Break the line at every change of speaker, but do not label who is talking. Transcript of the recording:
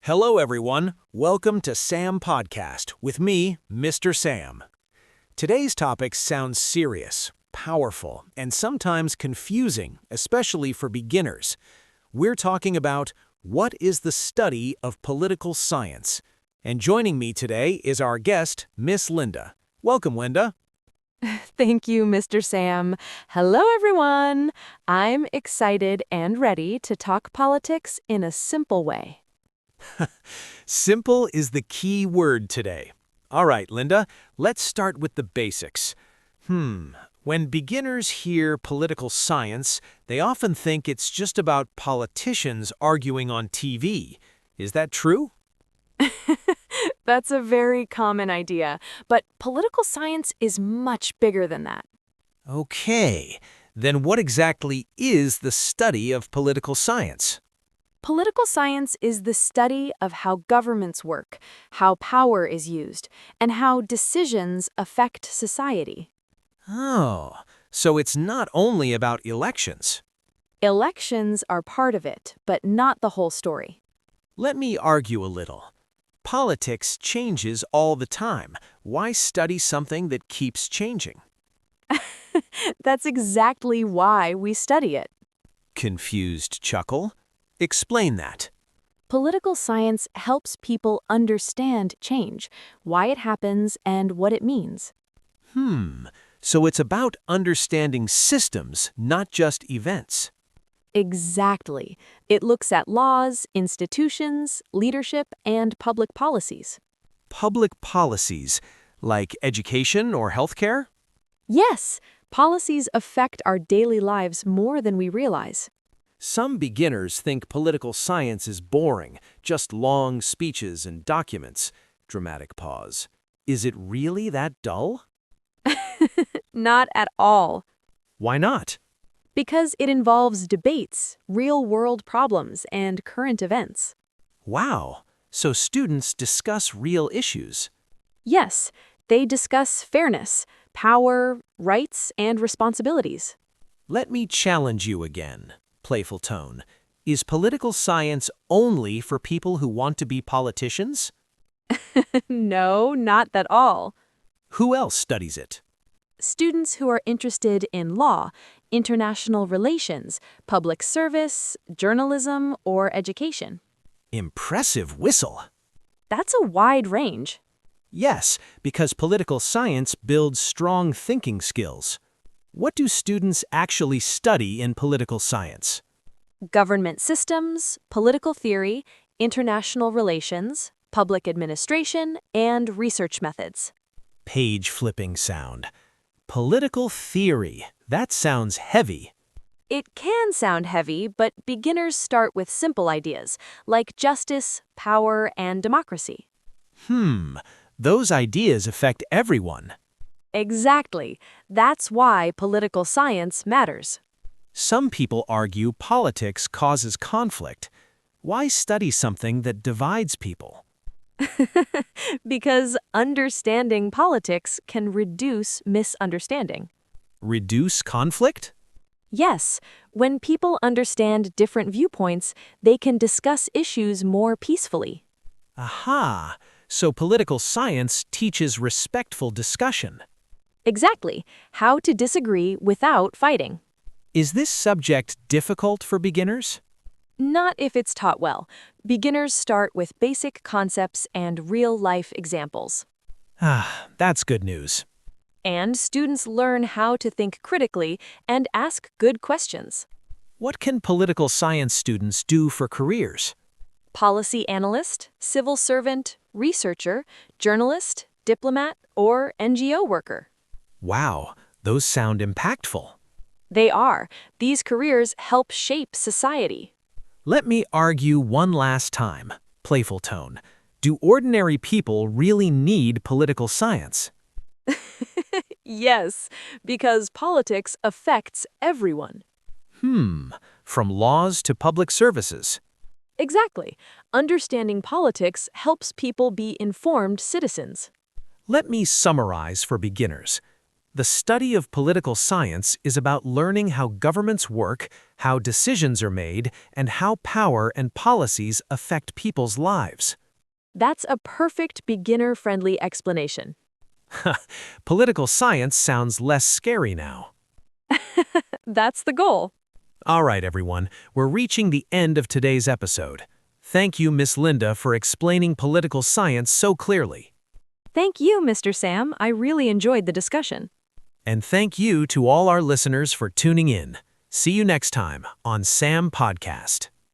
Hello, everyone. Welcome to Sam Podcast with me, Mr. Sam. Today's topic sounds serious, powerful, and sometimes confusing, especially for beginners. We're talking about what is the study of political science. And joining me today is our guest, Miss Linda. Welcome, Linda.
Thank you, Mr. Sam. Hello, everyone. I'm excited and ready to talk politics in a simple way.
Simple is the key word today. All right, Linda, let's start with the basics. When beginners hear political science, they often think it's just about politicians arguing on TV. Is that true?
That's a very common idea, but political science is much bigger than that.
Okay, then what exactly is the study of political science?
Political science is the study of how governments work, how power is used, and how decisions affect society.
Oh, so it's not only about elections.
Elections are part of it, but not the whole story.
Let me argue a little. Politics changes all the time. Why study something that keeps changing?
That's exactly why we study it.
Confused chuckle? Explain that.
Political science helps people understand change, why it happens, and what it means.
So it's about understanding systems, not just events.
Exactly. It looks at laws, institutions, leadership, and public policies.
Public policies, like education or healthcare?
Yes, policies affect our daily lives more than we realize.
Some beginners think political science is boring, just long speeches and documents. Dramatic pause. Is it really that dull?
Not at all.
Why not?
Because it involves debates, real-world problems, and current events.
Wow, so students discuss real issues.
Yes, they discuss fairness, power, rights, and responsibilities.
Let me challenge you again. Playful tone. Is political science only for people who want to be politicians?
No, not at all.
Who else studies it?
Students who are interested in law, international relations, public service, journalism, or education.
Impressive whistle.
That's a wide range.
Yes, because political science builds strong thinking skills. What do students actually study in political science?
Government systems, political theory, international relations, public administration, and research methods.
Page flipping sound. Political theory. That sounds heavy.
It can sound heavy, but beginners start with simple ideas, like justice, power, and democracy.
Those ideas affect everyone.
Exactly. That's why political science matters.
Some people argue politics causes conflict. Why study something that divides people?
Because understanding politics can reduce misunderstanding.
Reduce conflict?
Yes, when people understand different viewpoints, they can discuss issues more peacefully.
Aha! So political science teaches respectful discussion.
Exactly. How to disagree without fighting.
Is this subject difficult for beginners?
Not if it's taught well. Beginners start with basic concepts and real-life examples.
That's good news.
And students learn how to think critically and ask good questions.
What can political science students do for careers?
Policy analyst, civil servant, researcher, journalist, diplomat, or NGO worker.
Wow, those sound impactful.
They are. These careers help shape society.
Let me argue one last time. Playful tone. Do ordinary people really need political science?
Yes, because politics affects everyone.
From laws to public services.
Exactly. Understanding politics helps people be informed citizens.
Let me summarize for beginners. The study of political science is about learning how governments work, how decisions are made, and how power and policies affect people's lives.
That's a perfect beginner-friendly explanation.
Political science sounds less scary now.
That's the goal.
All right, everyone, we're reaching the end of today's episode. Thank you, Miss Linda, for explaining political science so clearly.
Thank you, Mr. Sam. I really enjoyed the discussion.
And thank you to all our listeners for tuning in. See you next time on Sam Podcast.